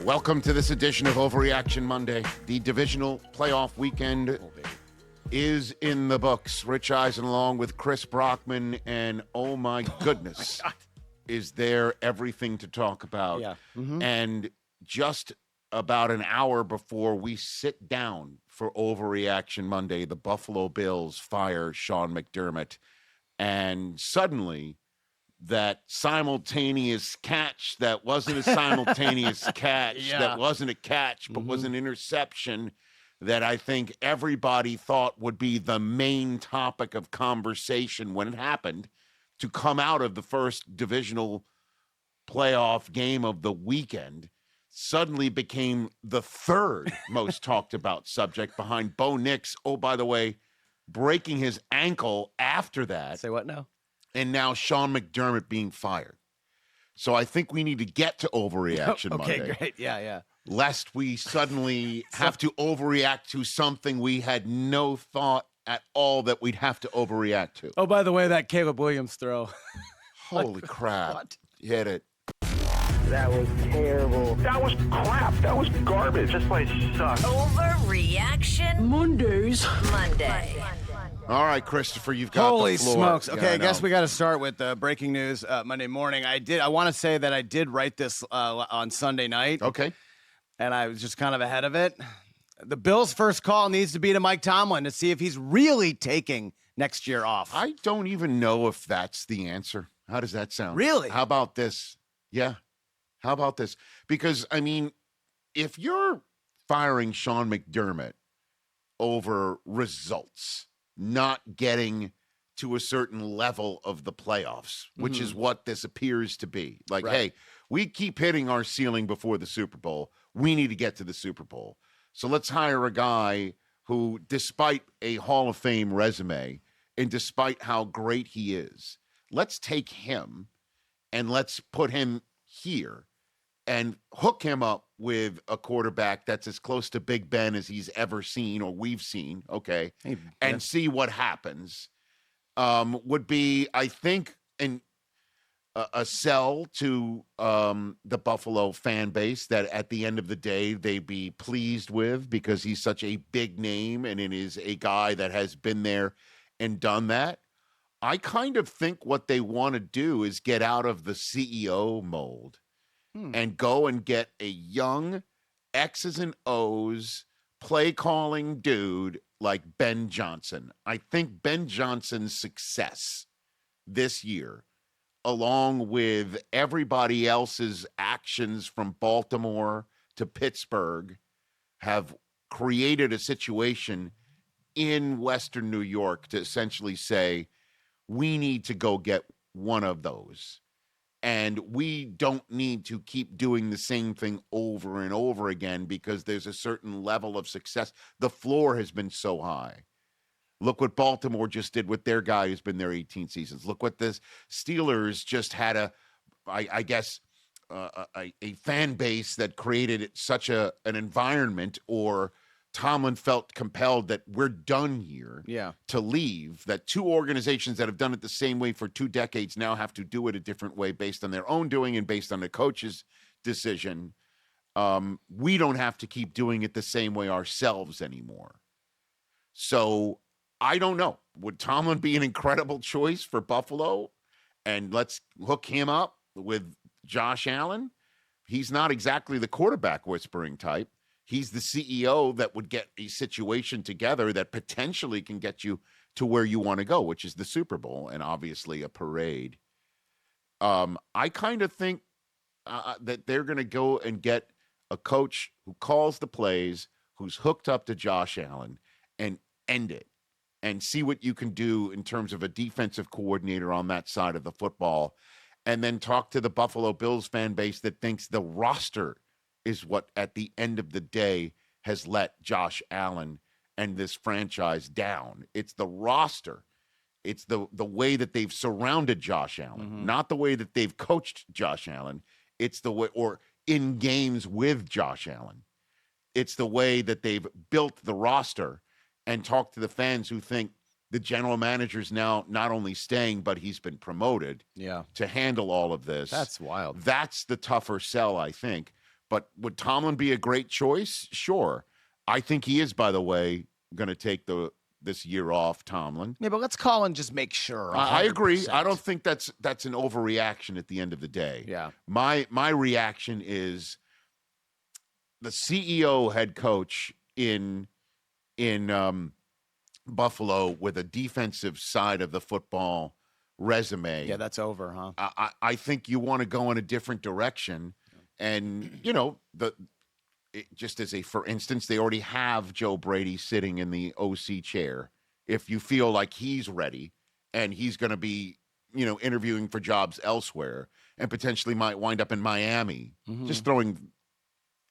Welcome to this edition of Overreaction Monday. The divisional playoff weekend is in the books. Rich Eisen along with Chris Brockman, and oh my goodness, is there everything to talk about. Yeah. And just about an hour before we sit down for Overreaction Monday, the Buffalo Bills fire Sean McDermott, and suddenly that simultaneous catch that wasn't a simultaneous catch, that wasn't a catch, but was an interception that I think everybody thought would be the main topic of conversation when it happened, to come out of the first divisional playoff game of the weekend, suddenly became the third most talked about subject behind Bo Nix. Oh, by the way, breaking his ankle after that. Say what now? And now Sean McDermott being fired. So I think we need to get to Overreaction Monday. Okay, great. Yeah. Lest we suddenly have to overreact to something we had no thought at all that we'd have to overreact to. Oh, by the way, that Caleb Williams throw. Holy crap. What? Hit it. That was terrible. That was crap. That was garbage. This place sucks. Overreaction Monday. All right, Christopher, you've got Holy the floor. smokes. Okay, Yeah, I guess know. we got to start with breaking news Monday morning. I want to say that I did write this on Sunday night. Okay. And I was just kind of ahead of it. The Bills' first call needs to be to Mike Tomlin to see if he's really taking next year off. I don't even know if that's the answer. How does that sound? Really? How about this? Yeah. How about this? Because, I mean, if you're firing Sean McDermott over results, not getting to a certain level of the playoffs, which is what this appears to be. Like, Right. hey, we keep hitting our ceiling before the Super Bowl. We need to get to the Super Bowl. So let's hire a guy who, despite a Hall of Fame resume and despite how great he is, let's take him and let's put him here and hook him up with a quarterback that's as close to Big Ben as he's ever seen or we've seen, okay, and see what happens, would be, I think, a sell to the Buffalo fan base that at the end of the day they'd be pleased with, because he's such a big name and it is a guy that has been there and done that. I kind of think what they want to do is get out of the CEO mold and go and get a young X's and O's play calling dude like Ben Johnson. I think Ben Johnson's success this year, along with everybody else's actions from Baltimore to Pittsburgh, have created a situation in Western New York to essentially say, we need to go get one of those. And we don't need to keep doing the same thing over and over again, because there's a certain level of success. The floor has been so high. Look what Baltimore just did with their guy who's been there 18 seasons. Look what the Steelers just had a fan base that created such an environment, or Tomlin felt compelled that we're done here to leave, that two organizations that have done it the same way for 2 decades now have to do it a different way based on their own doing and based on the coach's decision. We don't have to keep doing it the same way ourselves anymore. So I don't know. Would Tomlin be an incredible choice for Buffalo? And let's hook him up with Josh Allen. He's not exactly the quarterback whispering type. He's the CEO that would get a situation together that potentially can get you to where you want to go, which is the Super Bowl and obviously a parade. I kind of think that they're going to go and get a coach who calls the plays, who's hooked up to Josh Allen, and end it and see what you can do in terms of a defensive coordinator on that side of the football, and then talk to the Buffalo Bills fan base that thinks the roster is what, at the end of the day, has let Josh Allen and this franchise down. It's the roster. It's the way that they've surrounded Josh Allen, not the way that they've coached Josh Allen. It's the way, or in games with Josh Allen. It's the way that they've built the roster and talked to the fans who think the general manager's now not only staying, but he's been promoted to handle all of this. That's wild. That's the tougher sell, I think. But would Tomlin be a great choice? Sure. I think he is, by the way, going to take this year off, Tomlin. Yeah, but let's call and just make sure. I agree. 100%. I don't think that's an overreaction at the end of the day. Yeah. My reaction is the CEO head coach in Buffalo with a defensive side of the football resume. Yeah, that's over, huh? I think you want to go in a different direction. And, just as for instance, they already have Joe Brady sitting in the OC chair. If you feel like he's ready and he's going to be, interviewing for jobs elsewhere and potentially might wind up in Miami, just throwing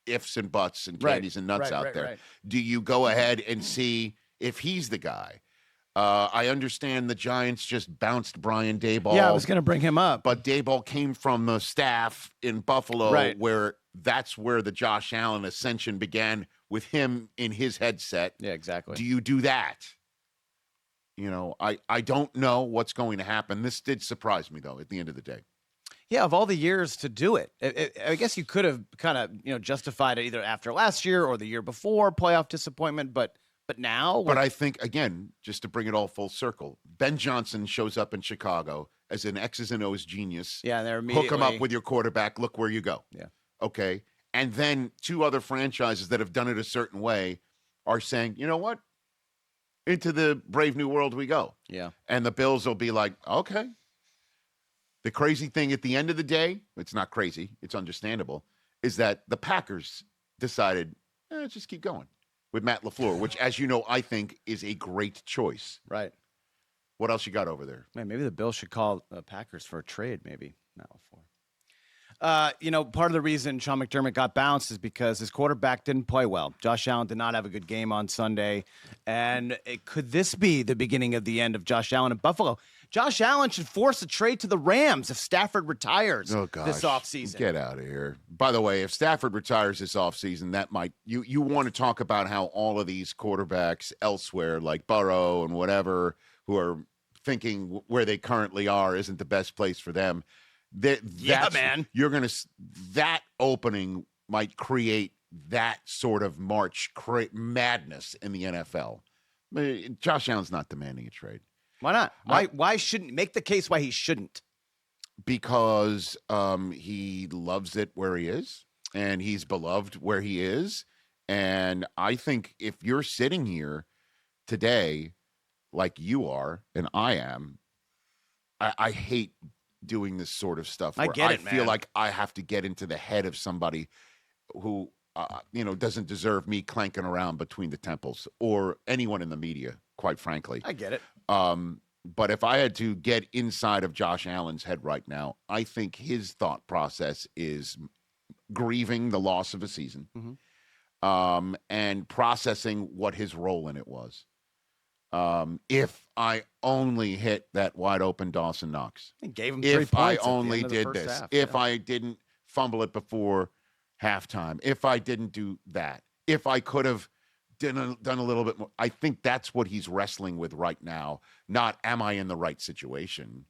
ifs and buts and candies and nuts out there. Right. Do you go ahead and see if he's the guy? I understand the Giants just bounced Brian Daboll. Yeah, I was going to bring him up. But Daboll came from the staff in Buffalo, where that's where the Josh Allen ascension began, with him in his headset. Yeah, exactly. Do you do that? I don't know what's going to happen. This did surprise me, though, at the end of the day. Yeah, of all the years to do it, I guess you could have kind of, justified it either after last year or the year before, playoff disappointment, but now. But I think, again, just to bring it all full circle, Ben Johnson shows up in Chicago as an X's and O's genius. Yeah, they're immediately. Hook him up with your quarterback. Look where you go. Yeah. Okay. And then two other franchises that have done it a certain way are saying, you know what? Into the brave new world we go. Yeah. And the Bills will be like, okay. The crazy thing at the end of the day, it's not crazy, it's understandable, is that the Packers decided, just keep going with Matt LaFleur, which, as you know, I think is a great choice. Right. What else you got over there? Man, maybe the Bills should call the Packers for a trade, maybe. Not LaFleur. Part of the reason Sean McDermott got bounced is because his quarterback didn't play well. Josh Allen did not have a good game on Sunday. And could this be the beginning of the end of Josh Allen in Buffalo? Josh Allen should force a trade to the Rams if Stafford retires this offseason. Get out of here. By the way, if Stafford retires this offseason, that might you want to talk about how all of these quarterbacks elsewhere, like Burrow and whatever, who are thinking where they currently are isn't the best place for them. Man. That opening might create that sort of March madness in the NFL. Josh Allen's not demanding a trade. Why not? Why shouldn't make the case why he shouldn't? Because he loves it where he is, and he's beloved where he is. And I think if you're sitting here today, like you are and I am, I hate doing this sort of stuff. I get it, man. I feel like I have to get into the head of somebody who, doesn't deserve me clanking around between the temples, or anyone in the media, quite frankly. I get it. But if I had to get inside of Josh Allen's head right now, I think his thought process is grieving the loss of a season, and processing what his role in it was. If I only hit that wide open Dawson Knox, gave him 3 if I points only did this, half, if I didn't fumble it before halftime, if I didn't do that, if I could have done a little bit more, I think that's what he's wrestling with right now. Not, am I in the right situation?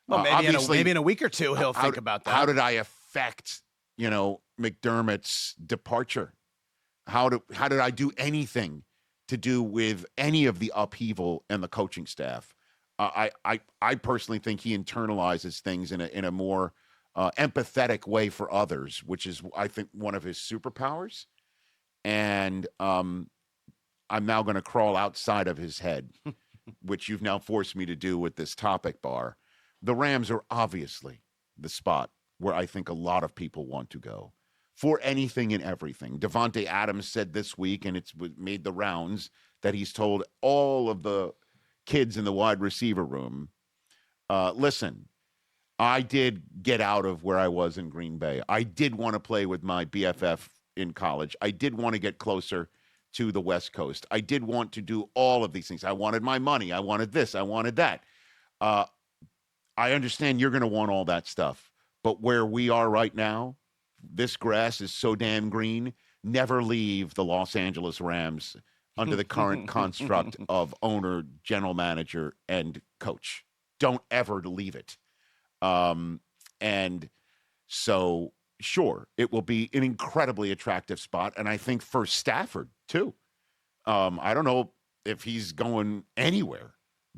Well, maybe in a week or two he'll think about that. How did I affect, McDermott's departure? How did I do anything to do with any of the upheaval and the coaching staff? I personally think he internalizes things in a more empathetic way for others, which is, I think, one of his superpowers. And I'm now going to crawl outside of his head, which you've now forced me to do with this topic bar. The Rams are obviously the spot where I think a lot of people want to go for anything and everything. Devontae Adams said this week, and it's made the rounds, that he's told all of the kids in the wide receiver room, listen, I did get out of where I was in Green Bay. I did want to play with my BFF in college. I did want to get closer to the West Coast. I did want to do all of these things. I wanted my money. I wanted this. I wanted that. I understand you're going to want all that stuff. But where we are right now, this grass is so damn green. Never leave the Los Angeles Rams under the current construct of owner, general manager, and coach. Don't ever leave it. And so sure, it will be an incredibly attractive spot. And I think for Stafford, too. I don't know if he's going anywhere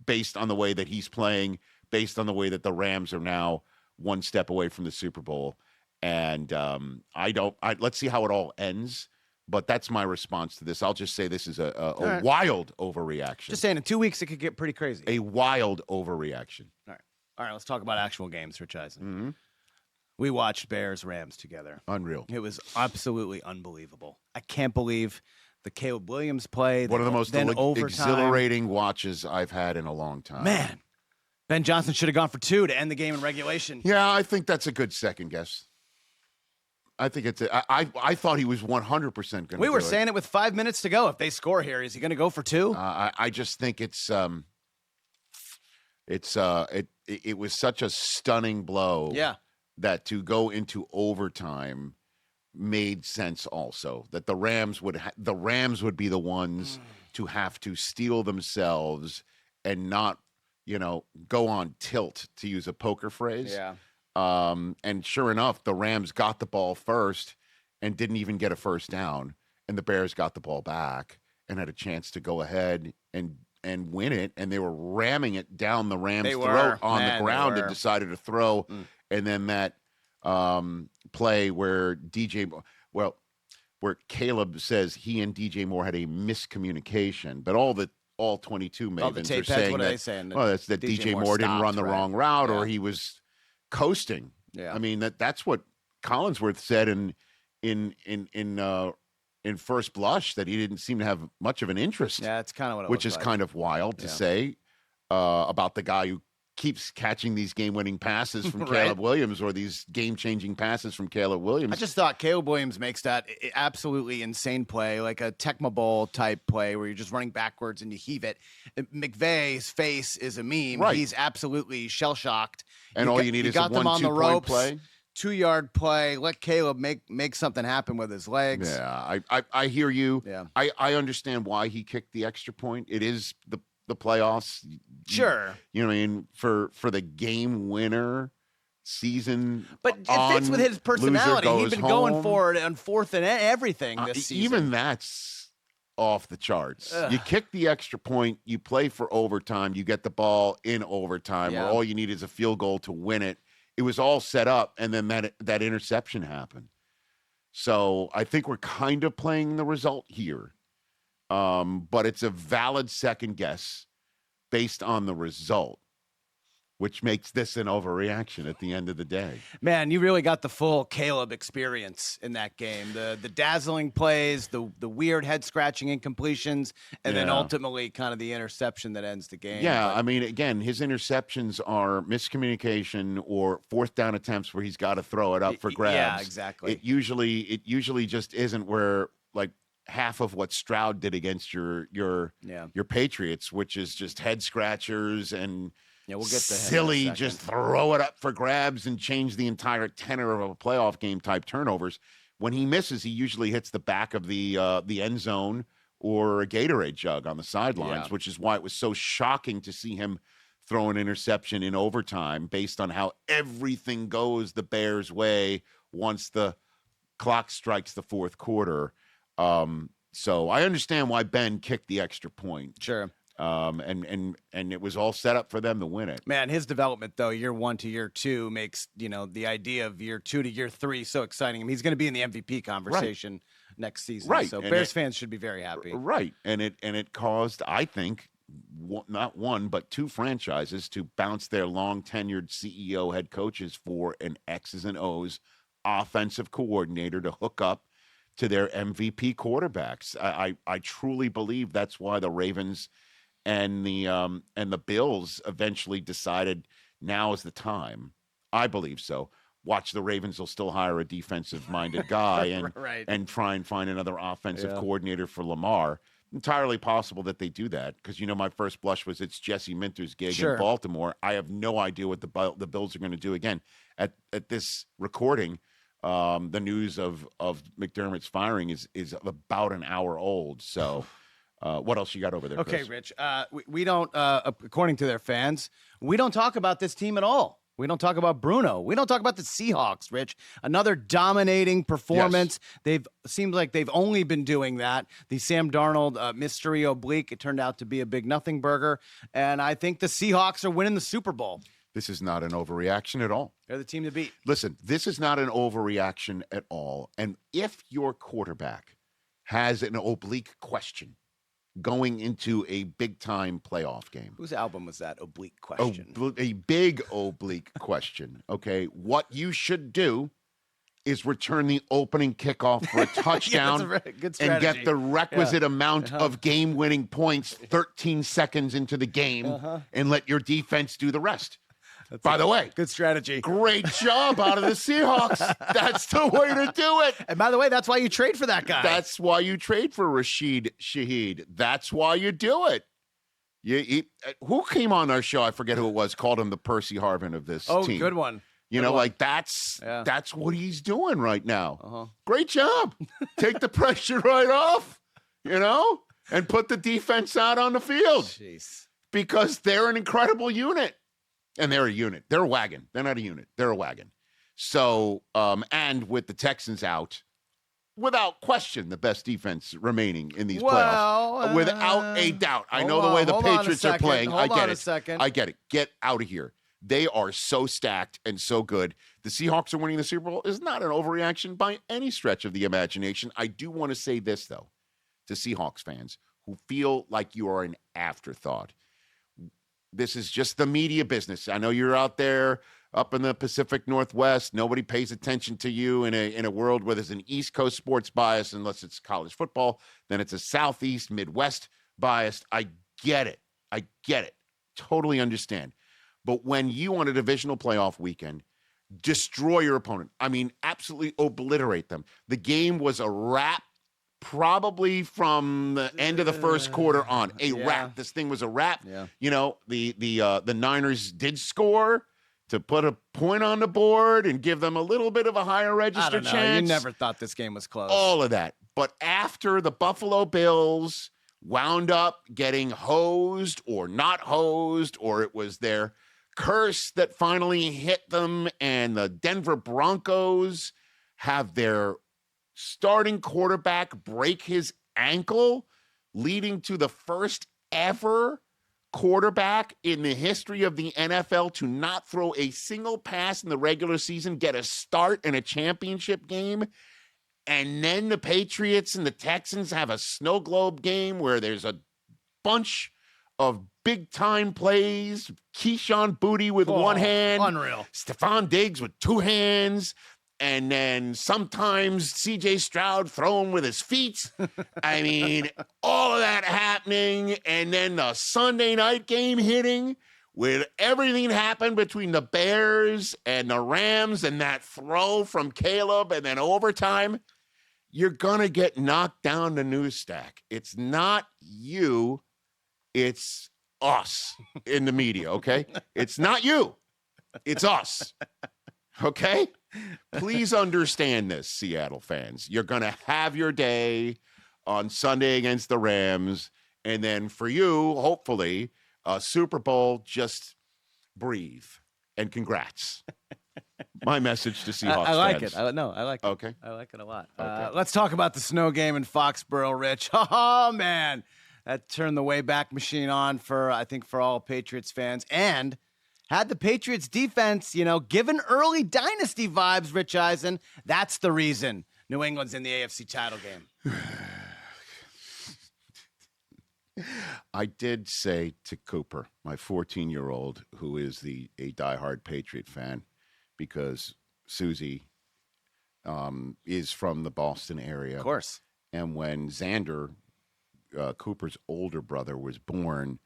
based on the way that he's playing, based on the way that the Rams are now one step away from the Super Bowl. And let's see how it all ends. But that's my response to this. I'll just say this is a wild overreaction. Just saying, in 2 weeks, it could get pretty crazy. A wild overreaction. All right, let's talk about actual games, Rich Eisen. Mm-hmm. We watched Bears-Rams together. Unreal. It was absolutely unbelievable. I can't believe the Caleb Williams play. One of the most exhilarating watches I've had in a long time. Man, Ben Johnson should have gone for 2 to end the game in regulation. Yeah, I think that's a good second guess. I think I thought he was 100% going to. We were saying it with 5 minutes to go. If they score here, is he going to go for 2? I just think it was such a stunning blow. Yeah. That to go into overtime made sense. Also, that the Rams would be the ones to have to steel themselves and not, go on tilt, to use a poker phrase. Yeah. And sure enough, the Rams got the ball first and didn't even get a first down, and the Bears got the ball back and had a chance to go ahead and win it, and they were ramming it down the Rams' throat on the ground and decided to throw. And then that play where where Caleb says he and DJ Moore had a miscommunication, but all 22 Mavens are saying that DJ Moore didn't run the wrong route, or he was coasting. Yeah. I mean, that's what Collinsworth said in first blush, that he didn't seem to have much of an interest. Yeah, that's kind of what it which was is like. kind of wild to say about the guy who keeps catching these game-winning passes from Caleb Williams, or these game-changing passes from Caleb Williams. I just thought Caleb Williams makes that absolutely insane play, like a Tecmo Bowl type play where you're just running backwards and you heave it. McVay's face is a meme. Right. He's absolutely shell-shocked. And you need is a 1-2 point play. 2-yard play. Let Caleb make something happen with his legs. Yeah, I hear you. Yeah. I understand why he kicked the extra point. It is the playoffs. Sure. You know what I mean? For the game winner season. But it fits with his personality. He'd been going for it on fourth and everything this season. Even that's off the charts. You kick the extra point, you play for overtime, you get the ball in overtime, where all you need is a field goal to win it. It was all set up, and then that interception happened. So I think we're kind of playing the result here. But it's a valid second guess based on the result, which makes this an overreaction at the end of the day. Man, you really got the full Caleb experience in that game. The dazzling plays, the weird head-scratching incompletions, and then ultimately kind of the interception that ends the game. Yeah, I mean, again, his interceptions are miscommunication or fourth down attempts where he's got to throw it up for grabs. Yeah, exactly. It usually just isn't where, like, half of what Stroud did against your Patriots, which is just head scratchers and we'll get to silly, just throw it up for grabs and change the entire tenor of a playoff game type turnovers. When he misses, he usually hits the back of the end zone or a Gatorade jug on the sidelines, which is why it was so shocking to see him throw an interception in overtime based on how everything goes the Bears' way once the clock strikes the fourth quarter. So I understand why Ben kicked the extra point. Sure. And it was all set up for them to win it. Man, his development, though, year 1 to year 2 makes, the idea of year 2 to year 3 so exciting. I mean, he's going to be in the MVP conversation next season. Right. So And Bears fans should be very happy. Right. And it caused, I think, not one, but 2 franchises to bounce their long-tenured CEO head coaches for an X's and O's offensive coordinator to hook up to their MVP quarterbacks. I truly believe that's why the Ravens and the Bills eventually decided now is the time. I believe so. Watch, the Ravens will still hire a defensive-minded guy and try and find another offensive coordinator for Lamar. Entirely possible that they do that, because my first blush was it's Jesse Minter's gig in Baltimore. I have no idea what the Bills are going to do. Again, at this recording, the news of McDermott's firing is about an hour old. So what else you got over there, Okay, Chris? Rich. We don't, according to their fans, we don't talk about this team at all. We don't talk about Bruno. We don't talk about the Seahawks, Rich. Another dominating performance. Yes. Seems like they've only been doing that. The Sam Darnold mystery oblique, it turned out to be a big nothing burger. And I think the Seahawks are winning the Super Bowl. This is not an overreaction at all. They're the team to beat. Listen, this is not an overreaction at all. And if your quarterback has an oblique question going into a big-time playoff game. Whose album was that? Oblique question. A big oblique question, okay? What you should do is return the opening kickoff for a touchdown good and get the requisite amount of game-winning points 13 seconds into the game and let your defense do the rest. By the way, good strategy. Great job out of the Seahawks. That's the way to do it. And by the way, that's why you trade for that guy. That's why you trade for Rashid Shaheed. That's why you do it. Who came on our show? I forget who it was. Called him the Percy Harvin of this team. Oh, good one. You know, like that's what he's doing right now. Great job. Take the pressure right off, you know, and put the defense out on the field. Jeez. Because they're an incredible unit. And they're a unit. They're a wagon. They're not a unit. They're a wagon. So, and with the Texans out, without question, the best defense remaining in these playoffs. Without a doubt. I know the way the Patriots are playing. I get it. I get it. Get out of here. They are so stacked and so good. The Seahawks are winning the Super Bowl is not an overreaction by any stretch of the imagination. I do want to say this, though, to Seahawks fans who feel like you are an afterthought. This is just the media business. I know you're out there up in the Pacific Northwest. Nobody pays attention to you in a world where there's an East Coast sports bias, unless it's college football. Then it's a Southeast, Midwest bias. I get it. I get it. Totally understand. But when you, on a divisional playoff weekend, destroy your opponent, I mean, absolutely obliterate them. The game was a wrap. Probably from the end of the first quarter on, wrap. This thing was a wrap. Yeah. You know, the Niners did score to put a point on the board and give them a little bit of a higher register chance. You never thought this game was close. All of that. But after the Buffalo Bills wound up getting hosed or not hosed, or it was their curse that finally hit them, and the Denver Broncos have their starting quarterback break his ankle, leading to the first ever quarterback in the history of the NFL to not throw a single pass in the regular season, get a start in a championship game. And then the Patriots and the Texans have a snow globe game where there's a bunch of big-time plays. Keyshawn Booty with one hand. Unreal. Stephon Diggs with two hands. And then sometimes CJ Stroud throwing with his feet. I mean, all of that happening. And then the Sunday night game hitting with everything happened between the Bears and the Rams and that throw from Caleb and then overtime. You're going to get knocked down the news stack. It's not you. It's us in the media, okay? It's not you. It's us. Okay? Please understand this, Seattle fans. You're going to have your day on Sunday against the Rams. And then for you, hopefully, Super Bowl, just breathe. And congrats. My message to Seahawks I like fans. it. I like it. Okay. I like it a lot. Okay. Let's talk about the snow game in Foxborough, Rich. Oh, man. That turned the Wayback Machine on for all Patriots fans. And had the Patriots defense, given early dynasty vibes, Rich Eisen. That's the reason New England's in the AFC title game. I did say to Cooper, my 14-year-old, who is a diehard Patriot fan, because Susie is from the Boston area. Of course. And when Xander, Cooper's older brother, was born,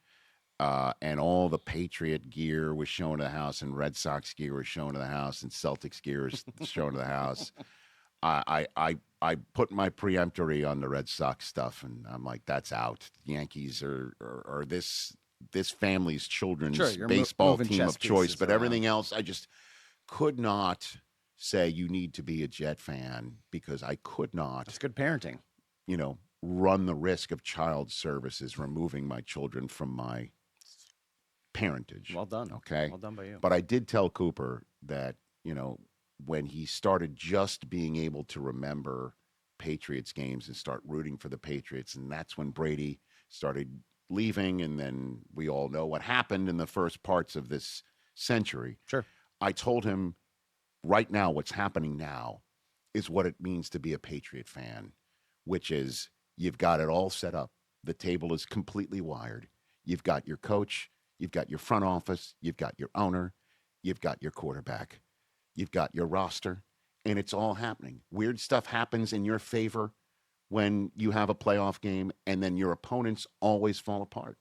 and all the Patriot gear was shown to the house, and Red Sox gear was shown to the house, and Celtics gear was shown to the house, I put my preemptory on the Red Sox stuff, and I'm like, that's out. Yankees are this family's children's baseball team of choice, but everything else, I just could not say you need to be a Jet fan, because I could not. That's good parenting. Run the risk of child services removing my children from my parentage. Well done. Okay. Well done by you. But I did tell Cooper that, when he started just being able to remember Patriots games and start rooting for the Patriots, and that's when Brady started leaving, and then we all know what happened in the first parts of this century. Sure. I told him right now what's happening now is what it means to be a Patriot fan, which is you've got it all set up. The table is completely wired. You've got your coach, you've got your front office, you've got your owner, you've got your quarterback, you've got your roster, and it's all happening. Weird stuff happens in your favor when you have a playoff game, and then your opponents always fall apart.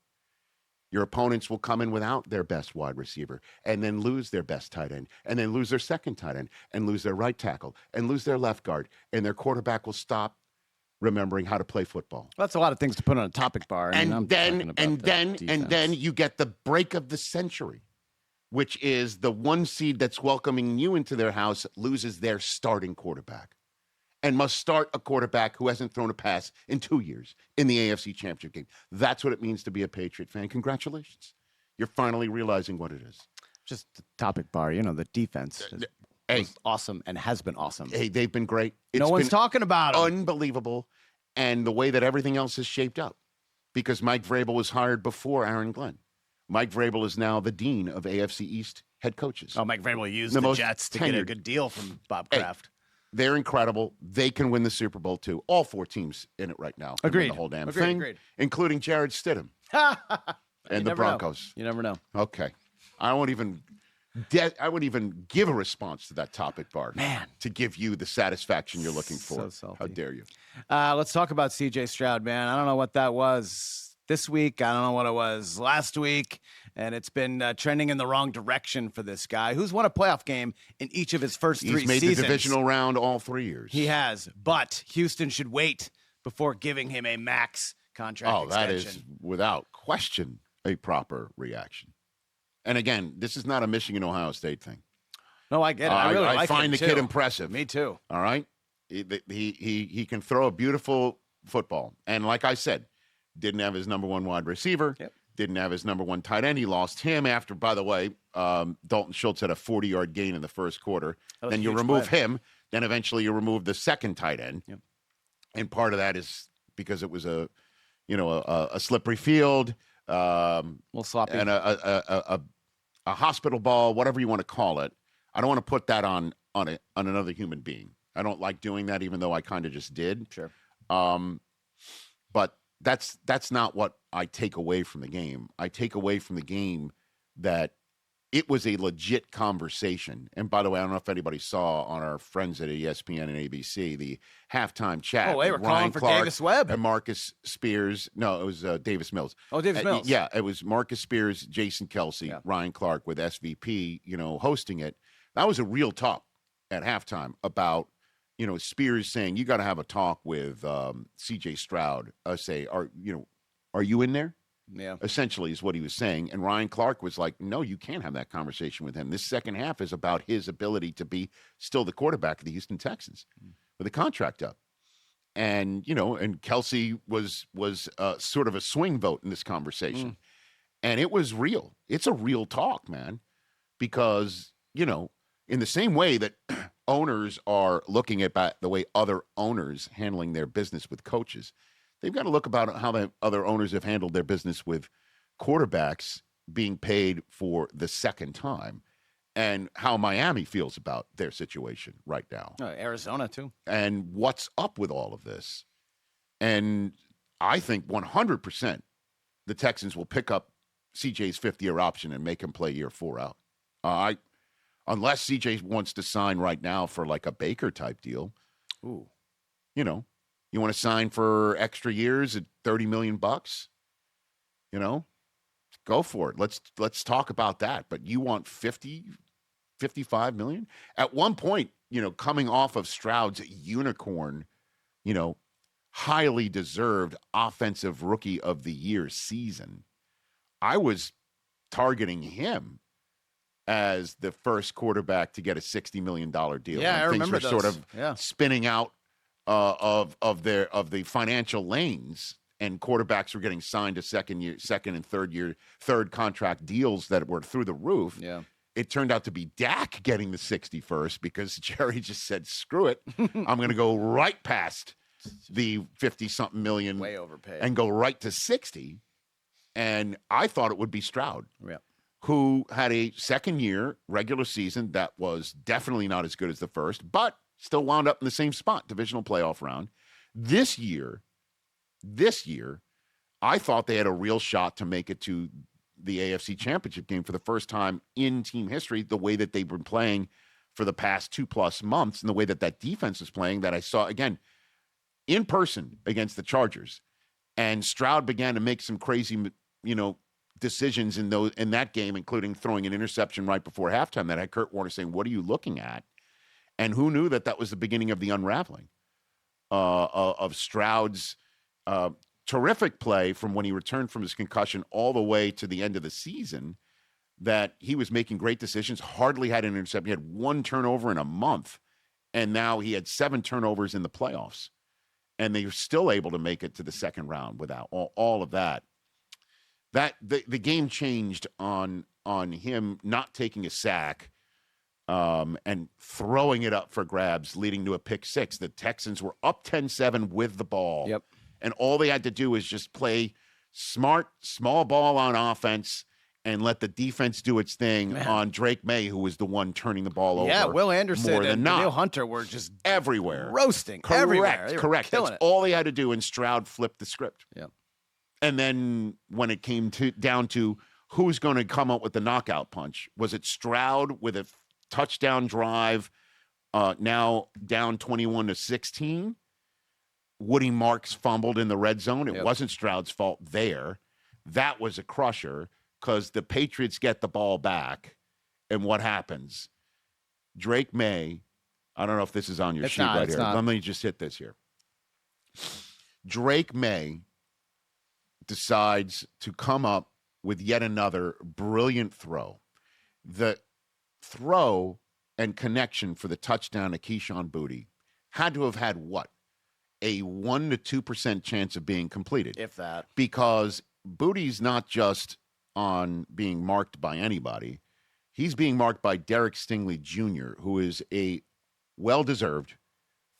Your opponents will come in without their best wide receiver and then lose their best tight end and then lose their second tight end and lose their right tackle and lose their left guard, and their quarterback will stop remembering how to play football. That's a lot of things to put on a topic bar. And then you get the break of the century, which is the one seed that's welcoming you into their house loses their starting quarterback and must start a quarterback who hasn't thrown a pass in 2 years in the AFC Championship game. That's what it means to be a Patriot fan. Congratulations. You're finally realizing what it is. Just the topic bar, the defense is awesome and has been awesome. Hey, they've been great. No one's talking about them. Unbelievable. And the way that everything else is shaped up, because Mike Vrabel was hired before Aaron Glenn. Mike Vrabel is now the dean of AFC East head coaches. Oh, Mike Vrabel used the Jets to get a good deal from Bob Kraft. They're incredible. They can win the Super Bowl, too. All 4 teams in it right now. Agreed. The whole damn thing, including Jared Stidham and the Broncos. You never know. Okay. I won't even give a response to that topic bar, man, to give you the satisfaction you're looking for. So salty. How dare you? Let's talk about CJ Stroud, man. I don't know what that was this week. I don't know what it was last week. And it's been trending in the wrong direction for this guy who's won a playoff game in each of his first 3 seasons. He's made the divisional round all 3 years. He has, but Houston should wait before giving him a max contract extension. That is, without question, a proper reaction. And again, this is not a Michigan-Ohio State thing. No, I get it. I really like find him the too. kid impressive. Me too. All right? He can throw a beautiful football. And like I said, didn't have his number 1 wide receiver. Yep. Didn't have his number 1 tight end. He lost him after, by the way, Dalton Schultz had a 40-yard gain in the first quarter. Then you remove him. Then eventually you remove the second tight end. Yep. And part of that is because it was a slippery field. A little sloppy. And a hospital ball, whatever you want to call it. I don't want to put that on another human being. I don't like doing that, even though I kind of just did. Sure. But that's not what I take away from the game. I take away from the game that it was a legit conversation. And by the way, I don't know if anybody saw on our friends at ESPN and ABC the halftime chat. Oh, they were calling for Clark Davis Webb and Marcus Spears. No, it was Davis Mills. Oh, Davis Mills. Yeah, it was Marcus Spears, Jason Kelsey, Ryan Clark with SVP, hosting it. That was a real talk at halftime about, Spears saying, you got to have a talk with CJ Stroud. Are you in there? Yeah. Essentially is what he was saying. And Ryan Clark was like, no, you can't have that conversation with him. This second half is about his ability to be still the quarterback of the Houston Texans with a contract up. And, and Kelsey was sort of a swing vote in this conversation. And it was real. It's a real talk, man, because, in the same way that owners are looking at the way other owners handling their business with coaches, they've got to look about how the other owners have handled their business with quarterbacks being paid for the second time and how Miami feels about their situation right now. Arizona, too. And what's up with all of this. And I think 100% the Texans will pick up CJ's fifth-year option and make him play year 4 out. Unless CJ wants to sign right now for like a Baker-type deal. Ooh. You want to sign for extra years at $30 million? Go for it. Let's talk about that. But you want 50, 55 million? At one point, coming off of Stroud's unicorn, highly deserved offensive rookie of the year season, I was targeting him as the first quarterback to get a $60 million deal. Yeah, I remember things were sort of spinning out of the financial lanes, and quarterbacks were getting signed to second and third contract deals that were through the roof. Yeah. It turned out to be Dak getting the 61st because Jerry just said, screw it. I'm going to go right past the 50-something million. Way overpaid. And go right to 60. And I thought it would be Stroud, who had a second-year regular season that was definitely not as good as the first, but still wound up in the same spot, divisional playoff round. This year, I thought they had a real shot to make it to the AFC Championship game for the first time in team history, the way that they've been playing for the past 2+ months and the way that defense is playing that I saw, again, in person against the Chargers. And Stroud began to make some crazy, decisions in that game, including throwing an interception right before halftime that had Kurt Warner saying, "What are you looking at?" And who knew that was the beginning of the unraveling of Stroud's terrific play from when he returned from his concussion all the way to the end of the season, that he was making great decisions, hardly had an interception. He had 1 turnover in a month, and now he had 7 turnovers in the playoffs. And they were still able to make it to the second round without all of that. The game changed on him not taking a sack and throwing it up for grabs, leading to a pick 6. The Texans were up 10-7 with the ball. Yep. And all they had to do was just play smart, small ball on offense and let the defense do its thing on Drake May, who was the one turning the ball over. Yeah, Will Anderson more than and not. Daniil Hunter were just everywhere. Roasting. Everywhere. Correct. That's all they had to do, and Stroud flipped the script. Yeah. And then when it came down to who's going to come up with the knockout punch, was it Stroud with a touchdown drive, now down 21-16? Woody Marks fumbled in the red zone. It wasn't Stroud's fault there. That was a crusher because the Patriots get the ball back. And what happens? Drake May, I don't know if this is on your sheet right here. Let me just hit this here. Drake May decides to come up with yet another brilliant throw. The throw and connection for the touchdown to Keyshawn Boutte had to have had what? A 1% to 2% chance of being completed. If that. Because Boutte's not just on being marked by anybody. He's being marked by Derek Stingley Jr., who is a well-deserved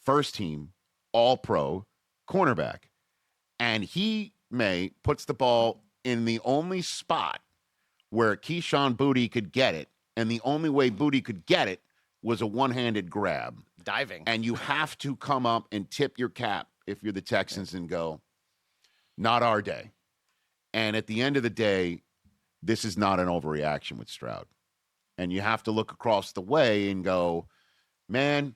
first-team all-pro cornerback. And May puts the ball in the only spot where Keyshawn Boutte could get it, and the only way Boutte could get it was a one-handed grab. Diving. And you have to come up and tip your cap if you're the Texans and go, not our day. And at the end of the day, this is not an overreaction with Stroud. And you have to look across the way and go, man,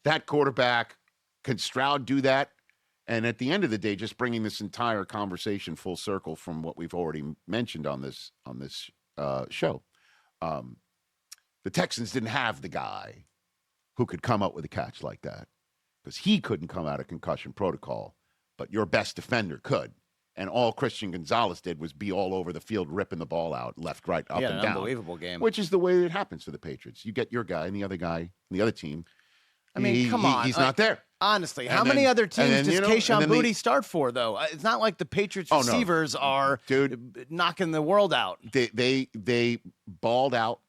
that quarterback, can Stroud do that? And at the end of the day, just bringing this entire conversation full circle from what we've already mentioned on this show, the Texans didn't have the guy who could come up with a catch like that because he couldn't come out of concussion protocol, but your best defender could. And all Christian Gonzalez did was be all over the field, ripping the ball out left, right, up, and down. Unbelievable game. Which is the way it happens for the Patriots. You get your guy and the other guy and the other team. I mean, come on. He's not there. Honestly, how many other teams does Keyshawn Boutte start for, though? It's not like the Patriots receivers are knocking the world out. They balled out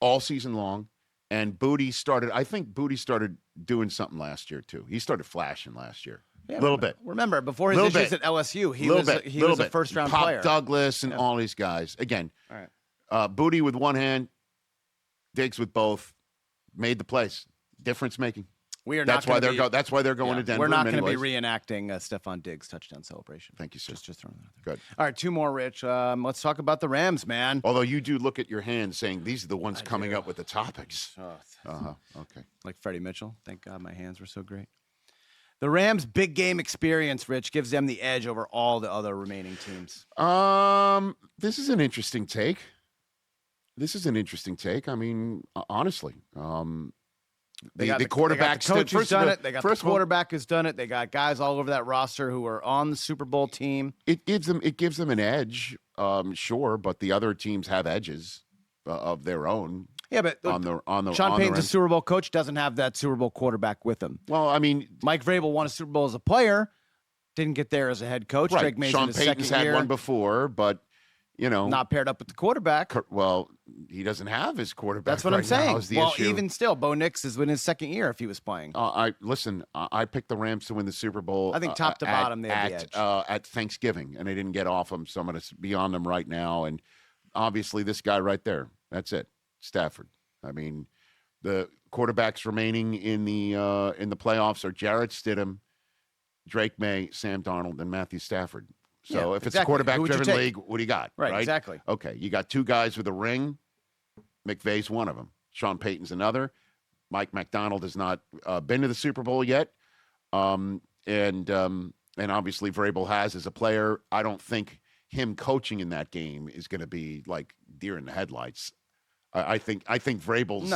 all season long, and Boutte started doing something last year, too. He started flashing last year. A little bit. Remember, before his issues at LSU, he was a first-round player. Pop Douglas and all these guys. Again, all right. Boutte with one hand, Diggs with both, made the plays. Difference making. That's why they're going to Denver. We're not going to be reenacting Stephon Diggs' touchdown celebration. Thank you, sir. Just throwing that out there. Good. All right, 2 more, Rich. Let's talk about the Rams, man. Although you do look at your hands saying these are the ones coming up with the topics. Okay. Like Freddie Mitchell. Thank God my hands were so great. The Rams' big game experience, Rich, gives them the edge over all the other remaining teams. This is an interesting take. I mean, honestly, the quarterback coach who's done it. They got the quarterback who's done it. They got guys all over that roster who are on the Super Bowl team. It gives them an edge, sure, but the other teams have edges of their own. Yeah, but Sean Payton's a Super Bowl coach, doesn't have that Super Bowl quarterback with him. Well, I mean, Mike Vrabel won a Super Bowl as a player. didn't get there as a head coach. Right. Drake May's in Sean his Payton's second had year, one before, but, not paired up with the quarterback. Well, he doesn't have his quarterback. That's what right I'm saying. now is the Well, issue. even still, Bo Nix is in his second year if he was playing. I picked the Rams to win the Super Bowl. I think top to bottom, they have the edge. At Thanksgiving, and they didn't get off them, so I'm going to be on them right now. And obviously, this guy right there, that's it, Stafford. I mean, the quarterbacks remaining in the playoffs are Jarrett Stidham, Drake May, Sam Darnold, and Matthew Stafford. So if it's a quarterback-driven league, what do you got? Right, exactly. Okay, you got two guys with a ring. McVay's one of them. Sean Payton's another. Mike McDonald has not been to the Super Bowl yet. And obviously Vrabel has as a player. I don't think him coaching in that game is going to be like deer in the headlights. I think Vrabel's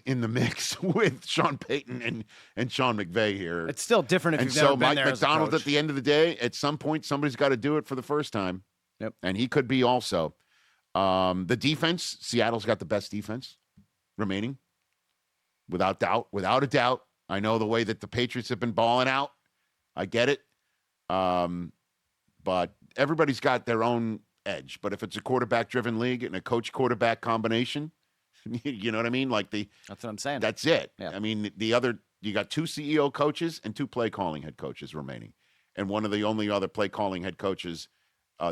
in the mix with Sean Payton and Sean McVay here. It's still different if and you've so never been Mike there as a McDonald coach. at the end of the day, at some point, somebody's got to do it for the first time. Yep. And he could be also. The defense, Seattle's got the best defense remaining. Without a doubt. I know the way that the Patriots have been balling out. I get it. But everybody's got their own edge. But if it's a quarterback-driven league and a coach-quarterback combination, you know what I mean? That's what I'm saying. That's it. Yeah. I mean, you got two CEO coaches and two play-calling head coaches remaining. And one of the only other play-calling head coaches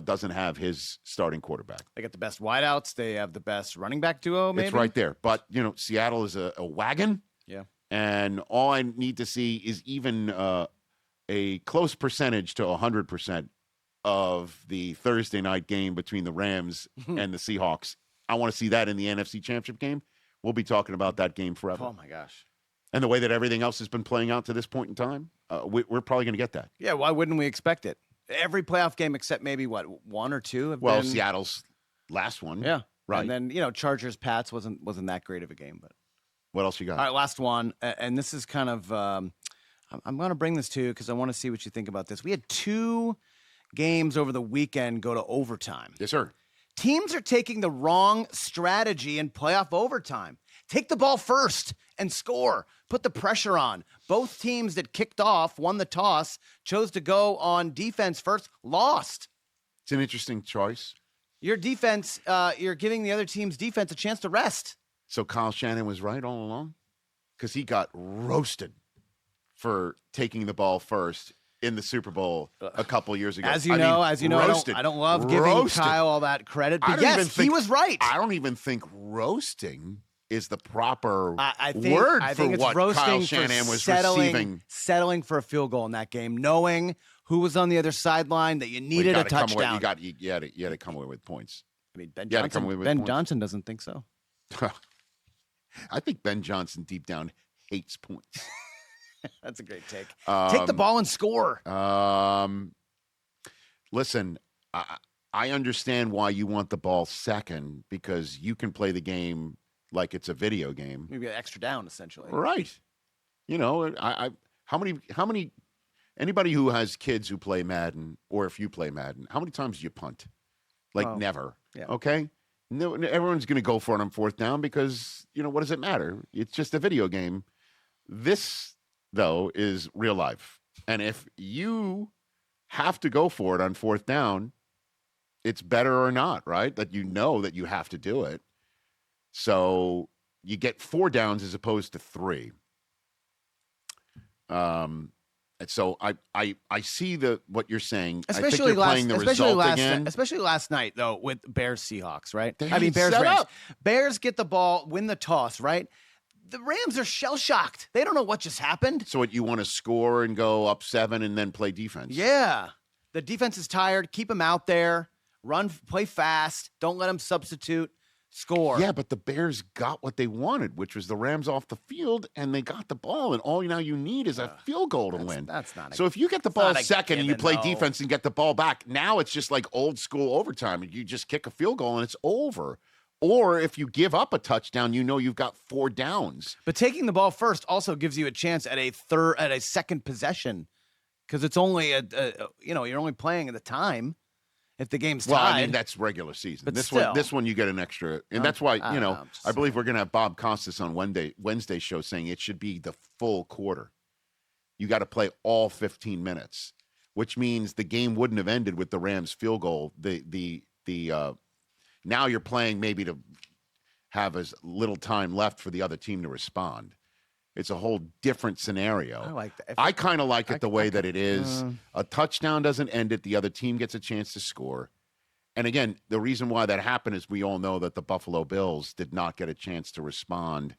doesn't have his starting quarterback. They got the best wideouts. They have the best running back duo, maybe? It's right there. But, Seattle is a wagon. Yeah. And all I need to see is even a close percentage to 100% of the Thursday night game between the Rams and the Seahawks. I want to see that in the NFC Championship game. We'll be talking about that game forever. Oh, my gosh. And the way that everything else has been playing out to this point in time, we're probably going to get that. Yeah, why wouldn't we expect it? Every playoff game except maybe, one or two have been... Seattle's last one. Yeah. Right. And then, Chargers-Pats wasn't that great of a game, but... What else you got? All right, last one. And this is kind of... I'm going to bring this to you because I want to see what you think about this. We had 2 games over the weekend go to overtime. Yes, sir. Teams are taking the wrong strategy in playoff overtime. Take the ball first and score. Put the pressure on. Both teams that kicked off, won the toss, chose to go on defense first, lost. It's an interesting choice. Your defense, you're giving the other team's defense a chance to rest. So Kyle Shanahan was right all along? Because he got roasted for taking the ball first in the Super Bowl a couple years ago. As you know, roasted, I don't love giving Kyle all that credit, but yes, he was right. I don't even think roasting is the proper word I think for it's what roasting Kyle for Shanahan was receiving. Settling for a field goal in that game, knowing who was on the other sideline, that you needed a touchdown. You had to come away with points. I mean, Ben Ben Johnson doesn't think so. I think Ben Johnson deep down hates points. That's a great take. Take the ball and score. Listen, I understand why you want the ball second, because you can play the game like it's a video game. Maybe an extra down, essentially. Right. How many anybody who has kids who play Madden, or if you play Madden, how many times do you punt? Never. Yeah. Okay. No, everyone's going to go for it on 4th down because, what does it matter? It's just a video game. This, though, is real life. And if you have to go for it on 4th down, it's better or not, right? That you know that you have to do it. So you get 4 downs as opposed to 3. And so I see what you're saying. Especially I think you're playing the result again. Especially last night, though, with Bears Seahawks, right? Bears Rams. Bears get the ball, win the toss, right? The Rams are shell-shocked. They don't know what just happened. So you want to score and go up 7 and then play defense? Yeah. The defense is tired. Keep them out there. Play fast. Don't let them substitute. Score. Yeah, but the Bears got what they wanted, which was the Rams off the field, and they got the ball, and all you need is a field goal to win. That's not. So if you get the ball second and you play defense and get the ball back, now it's just like old school overtime. You just kick a field goal and it's over. Or if you give up a touchdown, you've got 4 downs. But taking the ball first also gives you a chance at a second possession, because it's only you're only playing at the time. If the game's tied. Well, I mean, that's regular season. But this one you get an extra. And that's why, I believe we're going to have Bob Costas on Wednesday show saying it should be the full quarter. you got to play all 15 minutes, which means the game wouldn't have ended with the Rams field goal. Now you're playing maybe to have as little time left for the other team to respond. It's a whole different scenario. I like that. I kind of like it the way that it is. A touchdown doesn't end it. The other team gets a chance to score. And again, the reason why that happened is we all know that the Buffalo Bills did not get a chance to respond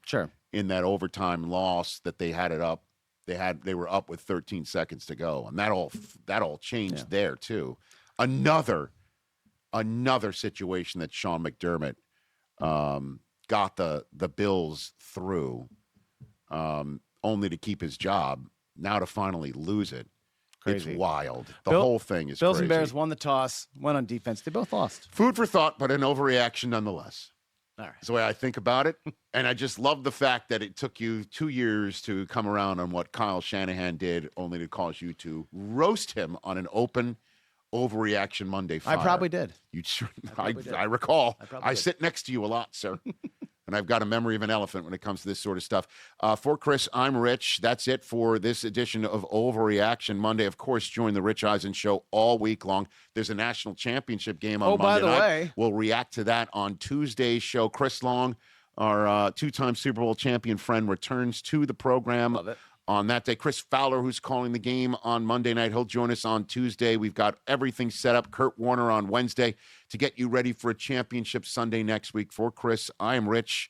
in that overtime loss that they had it up. They were up with 13 seconds to go. And that all changed there too. Another situation that Sean McDermott got the Bills through, only to keep his job, now to finally lose it. Crazy. It's wild. The whole thing is Bills crazy. and Bears won the toss, went on defense. They both lost. Food for thought, but an overreaction nonetheless. All right. That's the way I think about it. And I just love the fact that it took you 2 years to come around on what Kyle Shanahan did, only to cause you to roast him on an open Overreaction Monday fire. I probably did. You sure? did. I recall. I did. sit next to you a lot, sir. And I've got a memory of an elephant when it comes to this sort of stuff. For Chris, I'm Rich. That's it for this edition of Overreaction Monday. Of course, join the Rich Eisen Show all week long. There's a national championship game on Monday by the night. way. We'll react to that on Tuesday's show. Chris Long, our two-time Super Bowl champion friend, returns to the program. Love it. On that day. Chris Fowler, who's calling the game on Monday night, he'll join us on Tuesday. We've got everything set up. Kurt Warner on Wednesday to get you ready for a championship Sunday next week. For Chris, I am Rich.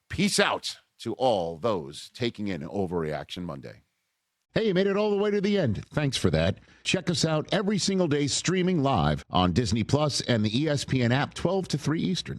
Peace out to all those taking in Overreaction Monday. Hey, you made it all the way to the end. Thanks for that. Check us out every single day streaming live on Disney Plus and the ESPN app 12 to 3 Eastern.